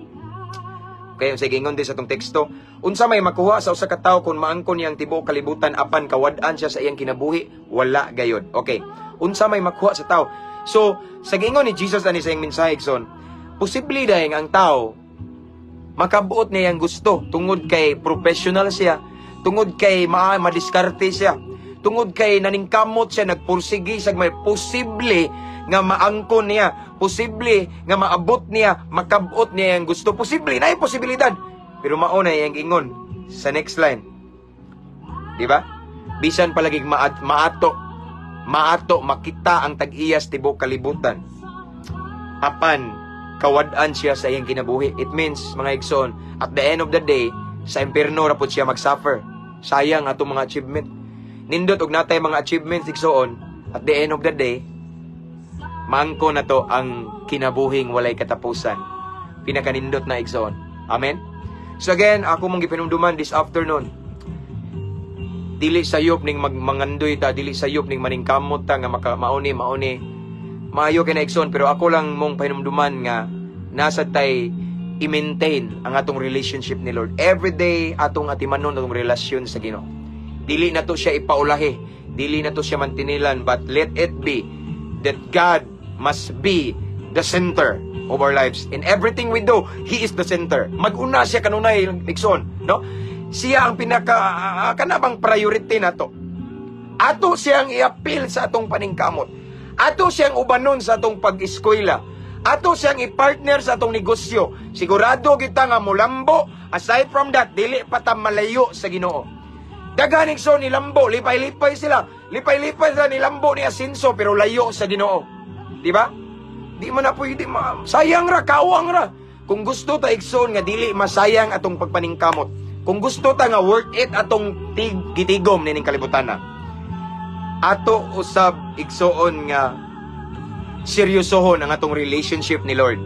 [SPEAKER 2] Kaya sige, ingon din sa itong teksto, unsa may makuha sa usa ka tawo kung maangkon niyang tibuok kalibutan apan kawad-an siya sa iyang kinabuhi, wala gayod. Okay, unsa may makuha sa tawo. So, sa gingon ni Jesus ani sa iyang mensahe igsoon, posible dahil ang tao makabuot niya ang gusto tungod kay professional siya, tungod kay madiskarte siya, tungod kay naningkamot siya, nagpursigi siya, may posible nga maangkon niya, posible nga maabot niya, makabuot niya ang gusto, posible, na yung posibilidad. Pero mauna yung ingon sa next line. Di ba? Bisan palagig maato, makita ang tag-iyas tibok kalibutan. Apan, kawad-an siya sa iyang kinabuhi. It means, mga igsoon, at the end of the day, sa impierno rapod siya mag-suffer. Sayang atong mga achievement. Nindot og natay mga achievements igsoon, at the end of the day, maangko na to ang kinabuhing walay katapusan. Pinakanindot na igsoon. Amen? So again, ako mong gipinumduman this afternoon. Dili sayop ning mangandoy ta, dili sayop ning maningkamot ta nga mauni. Maayo kay na igsoon, pero ako lang mong pinumduman nga nasa tay i-maintain ang atong relationship ni Lord. Every day atong atimanon atong relasyon sa Ginoo. Dili na to siya ipaulahi, dili na to siya mantinilan, but let it be that God must be the center of our lives. In everything we do, He is the center. Mag-una siya kanunay, Nixon, no? Siya ang kanabang priority na to. Ato siyang i-appeal sa atong paningkamot. Ato siyang ubanon sa atong pag-eskwela. Ato siyang i-partner sa atong negosyo. Sigurado kita nga mulambo. Aside from that, dili pa ta malayo sa Ginoo. Daganing so ni Lambo, lipay-lipay sila. Lipay-lipay sila ni Lambo ni Asinso, pero layo sa Ginoo. Di ba? Di man na pwede, sayang ra, kawang ra. Kung gusto ta igsoon nga dili masayang atong pagpaningkamot. Kung gusto ta nga worth it atong gitigom nining kalibutan na. Ato usab igsoon nga seryosohon ang atong relationship ni Lord.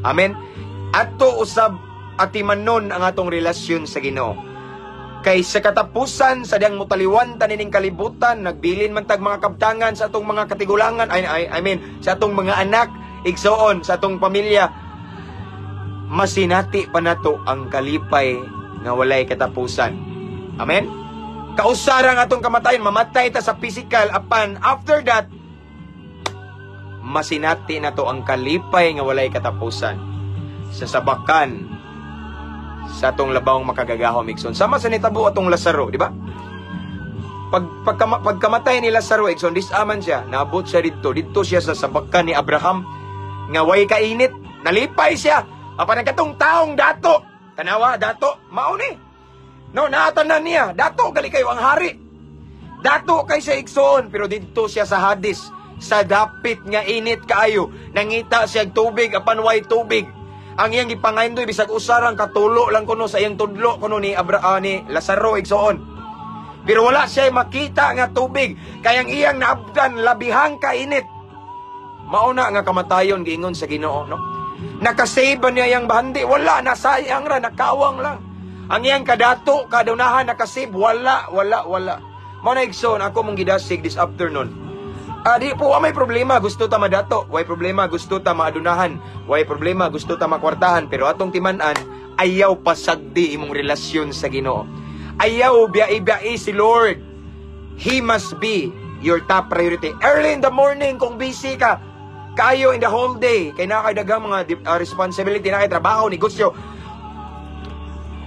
[SPEAKER 2] Amen? Ato usab atimanon ang atong relasyon sa Ginoo. Kay sa katapusan sa diyang mutaliwan tanining kalibutan, nagbilin man tag mga kabtangan sa atong mga katigulangan, I mean, sa atong mga anak, igsoon, sa atong pamilya, masinati pa nato ang kalipay nga walay katapusan. Amen? Kausara nga atong kamatayon, mamatay ta sa physical, apan after that, masinati na to ang kalipay nga walay katapusan sa sabakan sa atong labawang makagagahom igsoon. Sama sa nitabo atong Lazaro, di ba? Pagkamatay ni Lazaro igsoon, disaman siya, naabot siya dito siya sa sabakan ni Abraham nga way kainit, nalipay siya. Apan katong taong dato, tanawa dato, mauni. No, naatanan niya, dato gali kayo ang hari. Dato kay sa igsoon, pero dito siya sa Hades, sa dapit nga init kaayo, nangita siya tubig apan way tubig. Ang iyang gipangaindoy bisag usarang katulo lang kuno sa iyang tudlo kuno ni ni Lazaro igsoon. Pero wala siya makita nga tubig kay ang iyang naabdan labihang kainit. Mauna nga kamatayon giingon sa Ginoo, no? Nakasave niya yang bahandi, wala, nasayang ra, nakawang lang. Ang iyang kadato, kadunahan nakasave, wala. Mao na igsoon ako mong gidasig this afternoon. Di po, may problema, gusto ta madato. Way problema, gusto ta maadunahan. Way problema, gusto ta makwartahan. Pero atong timanan, ayaw pasagdi imong relasyon sa Ginoo. Ayaw biya-biya si Lord. He must be your top priority. Early in the morning, kung busy ka, kayo in the whole day, kay nakadagang mga responsibility, na kay trabaho, negosyo,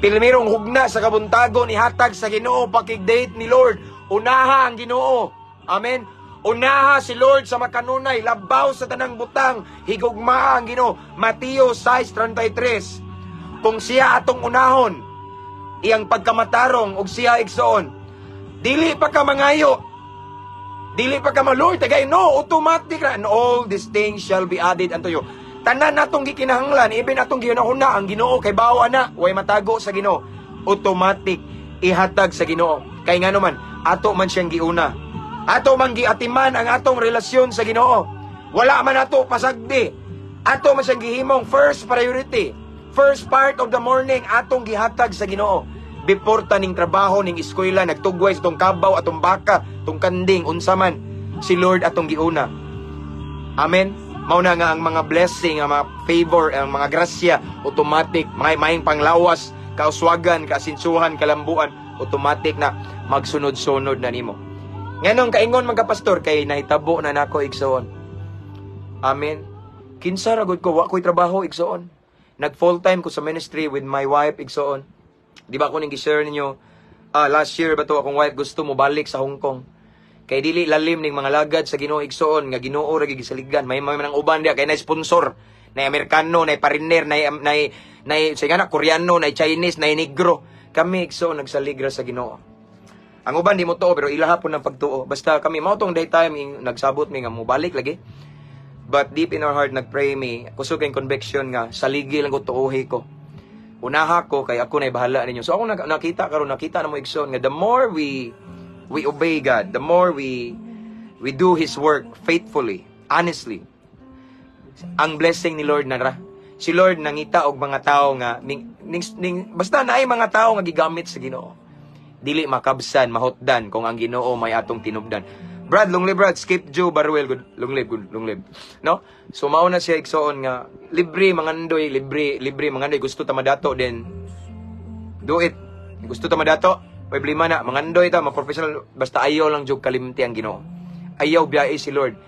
[SPEAKER 2] pilmirong hugna sa kabuntago, ni hatag sa Ginoo, pakig-date ni Lord. Unaha ang Ginoo. Amen? Unaha si Lord sa makanunay, labaw sa tanang butang, higugma ang Ginoo. Mateo 6:33. Kung siya atong unahon, iyang pagkamatarong, ug siya igsoon, dili pa ka mangayo, dili pa ka Lord, tagay, no, automatic na, and all these things shall be added unto you. Tanan natong gikinahanglan, even atong ginahuna ang Ginoo kay bawa na, way matago sa Ginoo. Automatic ihatag sa Ginoo. Kay ngano man, ato man siyang giuna. Ato man giatiman ang atong relasyon sa Ginoo. Wala man ato pasagdi. Ato man siyang gihimong first priority. First part of the morning atong gihatag sa Ginoo. Before taning trabaho ning eskwela nagtugway sa tong kabaw atong baka, tong kanding unsa man, si Lord atong giuna. Amen. Mao na nga ang mga blessing, ang mga favor, ang mga grasya automatic, mga maayong panglawas, kauswagan, kaasinsuhan, kalambuan, automatic na magsunod-sunod na nimo. Nganong kaingon mga pastor kay nahitabo na nako igsoon. Amen. Kinsa ra gud ko wa ko'y trabaho igsoon. Nag full time ko sa ministry with my wife igsoon. Di ba ako ning gi-share ninyo last year ba to akong wife gusto mo balik sa Hong Kong. Kay dili lalim ning mga lagad sa Ginoo igsoon nga Ginoo ra gigisaligan. May nang uban dia kay na sponsor, na Amerikano, na pariner, na sige na Koreano, na Chinese, na Negro. Kami igsoon nagsaligra sa Ginoo. Ang uban di mo tuo pero ilahapon ng pagtuo. Basta kami mao tong daytime nagsabot mi nga mo balik lagi. But deep in our heart nagpray mi kusog kay conviction nga saligi lang ko tuohi ko. Unaha ko kay ako na bahala ninyo. So ako nakita na mo igsoon nga the more we obey God, the more we do His work faithfully, honestly. Ang blessing ni Lord nara. Si Lord nangita og mga tao nga basta naay mga tao nga gigamit sa Ginoo. Dili makabsan, mahutdan kung ang Ginoo may atong tinubdan. Brad, skip Joe Baruel, good long live. No? So mao na siya igsoon nga libre mangandoy, libre mangandoy gusto ta madato then do it. Gusto ta madato, problema na mangandoy ta, ma-professional basta ayaw lang jud kalimti ang Ginoo. Ayaw biyahe si Lord.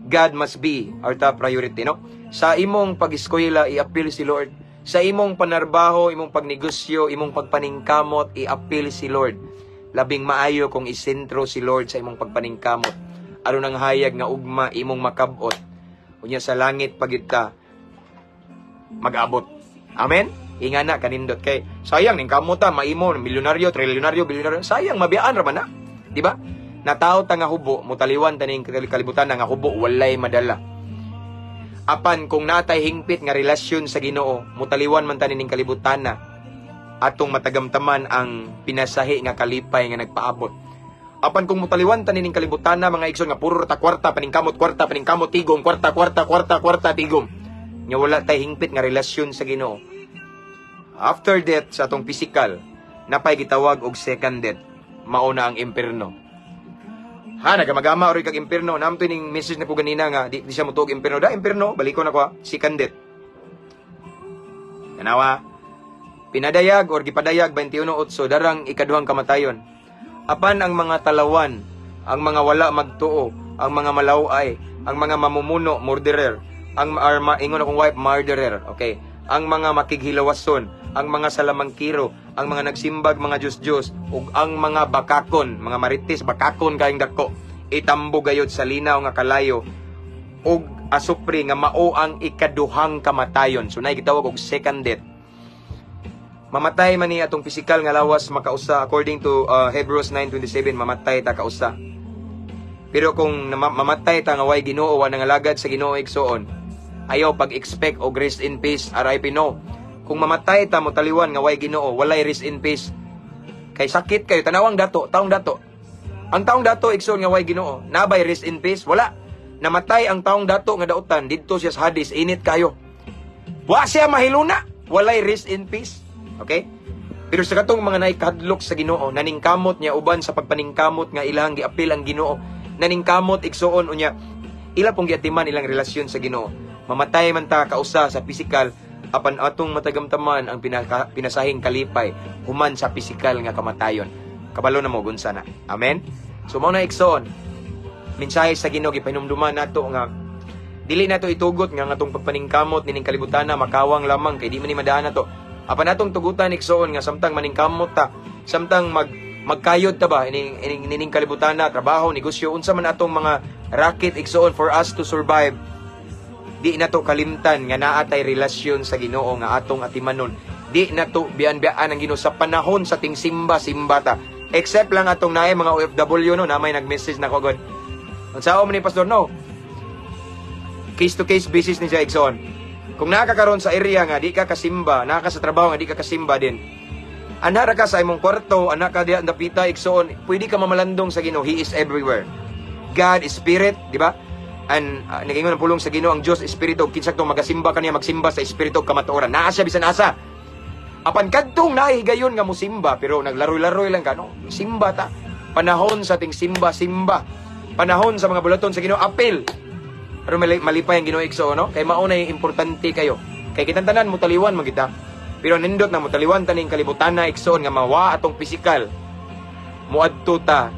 [SPEAKER 2] God must be our top priority, no? Sa imong pag-eskwela, i-appeal si Lord. Sa imong panarbaho, imong pagnegosyo, imong pagpaningkamot, i-appeal si Lord. Labing maayo kung isentro si Lord sa imong pagpaningkamot. Aron ang hayag nga ugma imong makabot. Unya sa langit pagita mag-abot. Amen? Ingana kanindot kay sayang ning kamuta maimo milyonaryo, trilyonaryo, bilyonaryo. Sayang mabiyaan ra man na. Di ba? Nataw ta nga hubo, mutaliwan ta ning kalibutan nga hubo walay madala. Apan kung natay hingpit nga relasyon sa Ginoo, mutaliwan man ta ning kalibutan na atong matagamtaman ang pinasahi nga kalipay nga nagpaabot. Apan kung mutaliwan ta ning kalibutan na mga igsoon nga puro ta kwarta paningkamot tigom, kwarta tigom. Nya wala tay hingpit nga relasyon sa Ginoo. After death sa atong physical, napay gitawag og second death, mao na ang impierno. Ha, nagamagama ori kag impierno. Namto ning message na ko ganina nga di siya motuog impierno. Da impierno, baliko na ko second death. Kanawa, pinadayag or gipadayag 21:8 darang ikaduhang kamatayon. Apan ang mga talawan, ang mga wala magtuo, ang mga malaway, ang mga mamumuno, murderer, ang ingon akong wife, murderer, okay? Ang mga makighilawason, ang mga salamangkiro, ang mga nagsimbag, mga Diyos-Diyos, ug ang mga bakakon, mga marites, bakakon kayong dako, itambo gayod sa linaw nga kalayo, ug asupri nga mao ang ikaduhang kamatayon. So nay gitawag og second death. Mamatay man ni atong physical nga lawas makausa according to Hebrews 9:27, mamatay ta kausa. Pero kung mamatay ta nga way Ginoo wa nangalagad sa Ginoo igsoon, ayaw pag-expect og rest in peace, RIP no. Kung mamatay ta mo taliwan nga way Ginoo, walay rest in peace. Kay sakit kayo tanawang dato, taong dato. Ang taong dato igsoon nga way Ginoo, nabay rest in peace, wala. Namatay ang taong dato nga dautan didto siya sa Hades, init kayo. Wa siya mahiluna, walay rest in peace. Okay? Pero sa katong mga naikadlok sa Ginoo, naningkamot niya uban sa pagpaningkamot nga ilang giapil ang Ginoo. Naningkamot igsoon unya ila pong giatiman ilang relasyon sa Ginoo. Mamatay man ta kausa sa physical, apan atong matagamtaman ang pinasahing kalipay human sa physical nga kamatayon. Kabalo na mo gunsa na. Amen. So mao na igsoon. Mensahe sa Ginoo gipahinumduman nato nga dili nato itugot nga atong pagpaningkamot nining kalibutan na makawang lamang kay di man ni madaan nato. Apan atong tugutan igsoon nga samtang maningkamot ta, samtang magkayod ta ba ining kalibutan na trabaho, negosyo, unsa man atong mga racket igsoon for us to survive. Di na to kalimtan nga naatay relasyon sa Ginoo nga atong atimanon. Di na to biyan-biyaan ang Ginoo sa panahon sa ting simba ta. Except lang atong naay mga OFW no, na may nag-message na ko god. Unsa man ni pastor no? Case to case basis ni siya igsoon. Kung nakakaroon sa area nga di ka kasimba, naka sa trabaho nga di ka kasimba din, anara ka sa imong kwarto, anak ka diya napita igsoon, pwede ka mamalandong sa Ginoo. He is everywhere. God is spirit, di ba? And nagingon ang pulong sa Ginoo, ang Dios espiritu, kinsa to magasimba kaniya magsimba sa espiritu kamatuoran. Naa siya bisan asa. Apan kadtong nahigayon nga musimba, pero naglaroy-laroy lang ka, no? Simba ta. Panahon sa ating simba. Panahon sa mga bulaton sa Ginoo, apel. Pero malipay ang Ginoo igsoon, no? Kay mauna yung importante kayo. Kay kitang tanan mo taliwan mo kita. Pero nindot na mo taliwan taning kalibutan na igsoon nga mawa atong pisikal. Muadto ta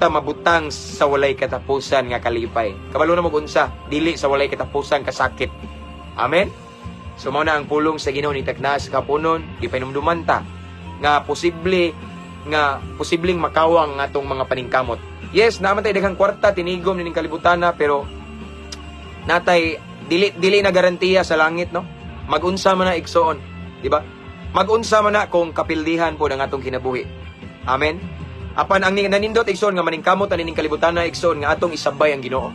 [SPEAKER 2] mabutang sa walay katapusan nga kalipay. Kabalo na mo unsa, dili sa walay katapusan kasakit. Amen. So mao na ang pulong sa Ginoo ni taknas kapunon, ipainumduman ta nga posibleng makawang nga atong mga paningkamot. Yes, naman tay daghang kwarta tinigom ning kalibutan na, pero natay dili na garantiya sa langit, no? Magunsa man na igsoon, di ba? Magunsa man na kung kapildihan po ang atong kinabuhi. Amen. Apan ang nanindot igsoon nga maningkamot ani ning kalibutan na igsoon nga atong isabay ang Ginoo.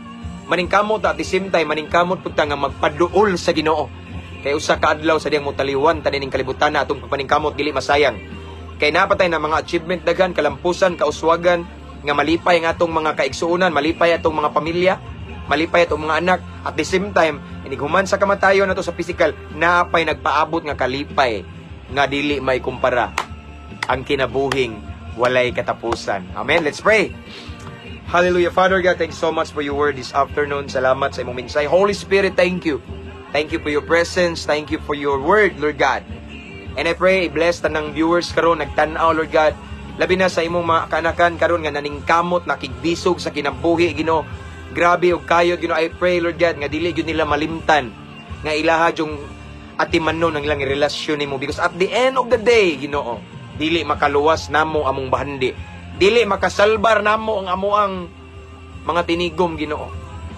[SPEAKER 2] Maningkamot at the same time maningkamot pud ta nga magpaduol sa Ginoo. Kay usa ka adlaw sa diyang motaliwan ta ning kalibutan na atong paningkamot dili masayang. Kay napatay na mga achievement daghan, kalampusan, kauswagan nga malipay ang atong mga kaigsuonan, malipay atong mga pamilya, malipay atong mga anak. At the same time, inighuman sa kamatayon nato sa physical, naapay nagpaabot nga kalipay nga dili may kumpara ang kinabuhing walay katapusan. Amen. Let's pray. Hallelujah. Father God, thanks so much for your word this afternoon. Salamat sa imong mensahe. Holy Spirit, thank you. Thank you for your presence. Thank you for your word, Lord God. And I pray, bless tanang viewers karon nagtan-aw, Lord God. Labi na sa imong mga kaanakan karon nga naningkamot, nakigbisog sa kinabuhi, Ginoo. Grabe og kayo, Ginoo. I pray, Lord God, nga dili gyud nila malimtan nga ilaha yung atimanon ng ilang relasyon nimo, because at the end of the day, Ginoo, dili makaluwas namo among bahandi. Dili makasalbar namo ang amuang mga tinigom, Ginoo.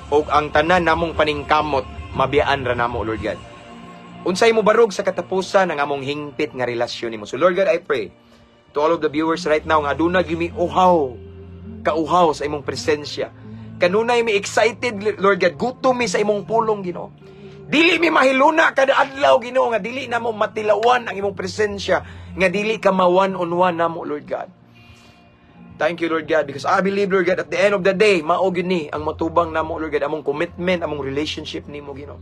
[SPEAKER 2] O ang tanan namong paningkamot, mabiyaan ra namo, Lord God. Unsay mo barog sa katapusan ang among hingpit nga relasyon nimo. So Lord God, I pray to all of the viewers right now nga aduna gyud mi kauhaw sa imong presensya. Kanunay mi excited, Lord God, gutom mi sa imong pulong, Ginoo. Dili mi mahiluna kada adlaw, Ginoo, nga dili namo matilawan ang imong presensya, nga dili ka ma-one-on-one namo, Lord God. Thank you, Lord God, because I believe, Lord God, at the end of the day, mao gyud ni ang matubang namo, Lord God, among commitment, among relationship nimo, Ginoo.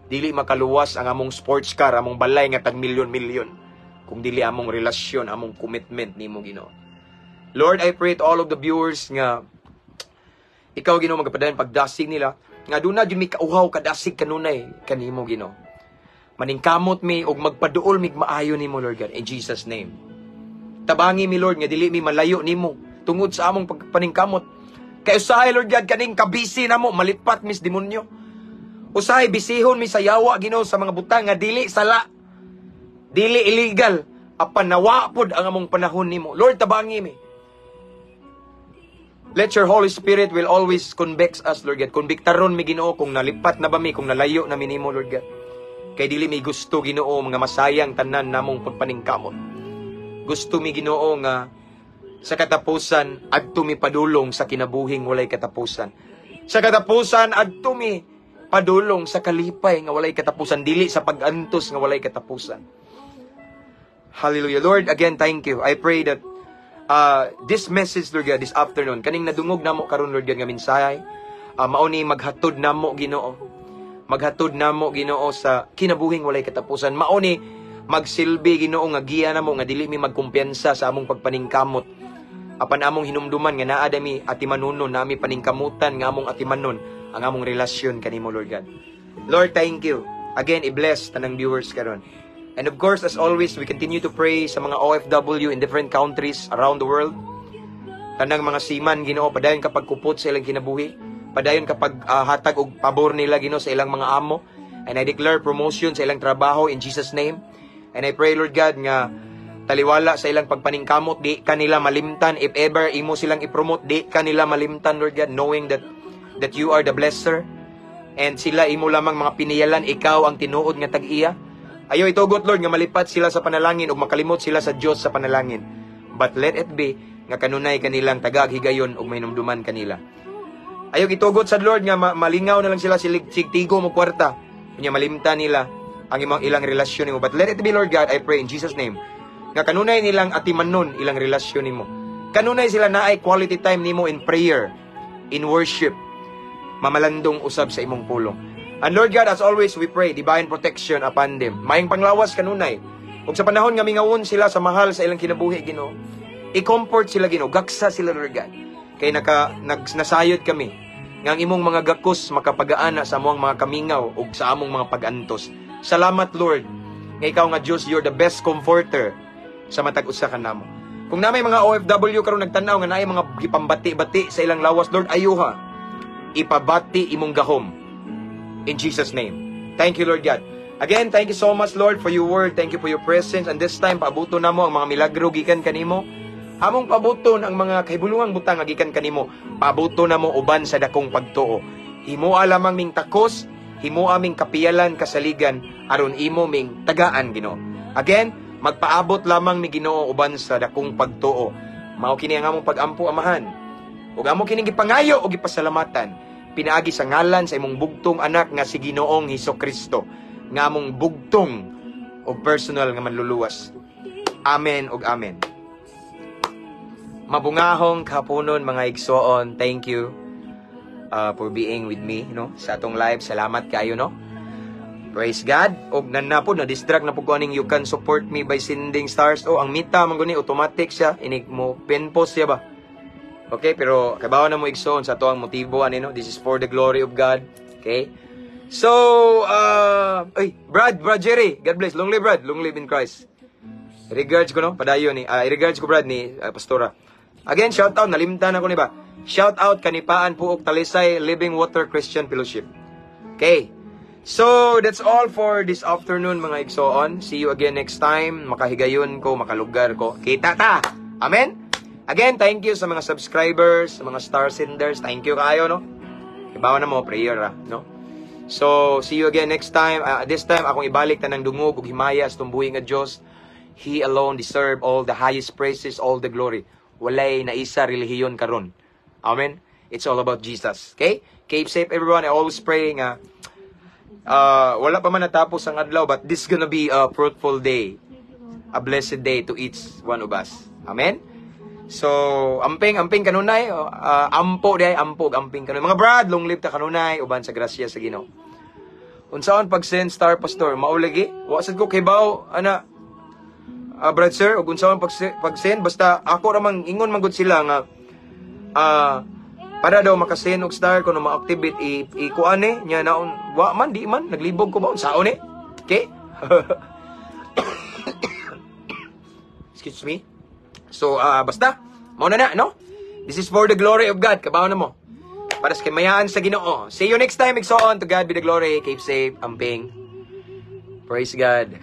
[SPEAKER 2] Dili makaluwas ang among sports car, among balay nga tag milyon-milyon, kung dili among relasyon, among commitment nimo, Ginoo. Lord, I pray to all of the viewers nga ikaw, Ginoo, magapadayon pagdasig nila, nga doon na mi kauhaw kadasig kanunay kanimo, Ginoo. Maningkamot mi og magpaduol mi maayo nimo, Lord God, in Jesus name. Tabangi mi, Lord, nga dili mi malayo nimo tungod sa among pagpaningkamot. Kay usahay, Lord God, kaning kabisi namo malipat mis demonyo. Usahay bisihon mi sa yawa, Ginoo, sa mga butang nga dili sala, dili illegal, apan nawa pod ang among panahon nimo. Lord, tabangi mi. Let your Holy Spirit will always convict us, Lord God. Konbiktaron mi, Ginoo, kung nalipat na ba mi, kung nalayo na mi nimo, Lord God. Kay dili mi gusto, Ginoo, mga masayang tanan namong pagpaningkamot. Gusto mi, Ginoo, nga sa katapusan adto mi padulong sa kinabuhing walay katapusan. Sa katapusan adto mi padulong sa kalipay nga walay katapusan, dili sa pag-antos nga walay katapusan. Hallelujah. Lord, again, thank you. I pray that this message, Lord God, this afternoon, kaning nadungog namo karon, Lord God, nga mensahe, mao ni maghatod namo, Ginoo. Maghatod namo, Ginoo, sa kinabuhing walay katapusan. Mao ni magsilbi, Ginoo, nga giya namo nga dili mi magkumpiyansa sa among pagpaningkamot. Apan among hinumduman nga naa mi atimanunon, nami paningkamutan nga among atimanon ang among relasyon kanimo, Lord God. Lord, thank you. Again, i-bless tanang viewers karon. And of course, as always, we continue to pray sa mga OFW in different countries around the world. Tanang mga seaman, Ginoo, padayon kapag kupot sa ilang kinabuhi. Padayon kapag hatag og pabor nila, Ginoo, sa ilang mga amo. And I declare promotion sa ilang trabaho in Jesus' name. And I pray, Lord God, nga taliwala sa ilang pagpaningkamot, di kanila malimtan. If ever imo silang ipromote, di kanila malimtan, Lord God, knowing that you are the blesser. And sila imo lamang mga piniyalan, ikaw ang tinuod nga tag-iya. Ayaw itugot, Lord, nga malipat sila sa panalangin o makalimot sila sa Diyos sa panalangin. But let it be nga kanunay kanilang tagaghigayon o mainumduman kanila. Ayaw itugot sa Lord nga malingaw na lang sila sigtigo mo kwarta. Unya malimta nila ang ilang relasyon nimo. But let it be, Lord God, I pray in Jesus' name, nga kanunay nilang atimanon ilang relasyon nimo. Kanunay sila naay quality time nimo in prayer, in worship, mamalandong usab sa imong pulong. And Lord God, as always, we pray divine protection upon them. Maayong panglawas kanunay. Ug sa panahon nga mingawon sila sa mahal sa ilang kinabuhi, Ginoo, i-comfort sila, Ginoo, gaksa sila, Lord God. Kay nasayod kami nga ang imong mga gakos makapagaana sa among mga kamingaw ug sa among mga pag-antos. Salamat, Lord, nga ikaw nga Diyos, you're the best comforter sa matag usa kanamo. Kung na may mga OFW karon nagtanaw nga naay mga gipambati-bati sa ilang lawas, Lord, ayuha ipabati imong gahom in Jesus name. Thank you, Lord God. Again, thank you so much, Lord, for your word. Thank you for your presence. And this time, paabuto na mo ang mga milagro gikan kanimo. Hamong pabuton ang mga kahibulungang butang nga gikan kanimo. Paabuto na mo uban sa dakong pagtuo. Himoa lamang ming takos, himoa ming kapiyalan kasaligan, aron imo ming tagaan, Ginoo. Again, magpaabot lamang ni Ginoo uban sa dakong pagtuo. Mao kini ang among pagampo, Amahan. Ug amo kining gipangayo ug gipasalamatan pinaagi sa ngalan sa imong bugtong anak nga si Ginoong Hesukristo, nga among bugtong ug personal nga manluluwas. Amen ug amen. Mabungahong kapunon mga igsoon. Thank you for being with me, no, sa atong live. Salamat kayo, no. Praise God. Og nanapod na distract na pud ko aning you can support me by sending stars. Oh, ang mita man guni automatic siya, inig mo pin post siya ba. Okay, pero kabaw na mo igsoon sa tuang motibo ani, no. This is for the glory of God. Okay? So, Brad Jerry, God bless. Long live, Brad. Long live in Christ. Regards ko, no? Padayon ni. Regards ko, Brad, ni Pastora. Again, shout out. Nalimtan ako ni ba? Shout out Kanipaan Puok Talisay Living Water Christian Fellowship. Okay. So, that's all for this afternoon, mga igsoon. See you again next time. Makahigayon ko, makalugar ko. Kita ta! Amen? Again, thank you sa mga subscribers, sa mga star senders. Thank you kayo, no? Ibawa na mo, prayer, no? So, see you again next time. This time, akong ibalik na ng dungog ug himaya sa tumbuhi nga Diyos. He alone deserve all the highest praises, all the glory. Walay na isa relihiyon karon. Amen? It's all about Jesus. Okay? Keep safe, everyone. I always pray nga wala pa man natapos ang adlaw, but this gonna be a fruitful day. A blessed day to each one of us. Amen? So, amping kanunay, ampo amping kanunay. Mga brad, long live ta kanunay, uban sa grasya sa Ginoo. Unsaon pag-send star pastor, maulagi? Wasad ko kay baw, ana, brad sir, ug unsaon pag-send, basta ako ramang ingon man gud sila nga, para daw makasend og star kuno ma-activate ikuan nya naon, wa man di man naglibog ko ba unsaon okay? Excuse me. So, basta, mauna na, no? This is for the glory of God. Kabaw na mo. Para sa kamayaan sa Ginoo. See you next time, igsoon. To God be the glory. Keep safe. Amping. Praise God.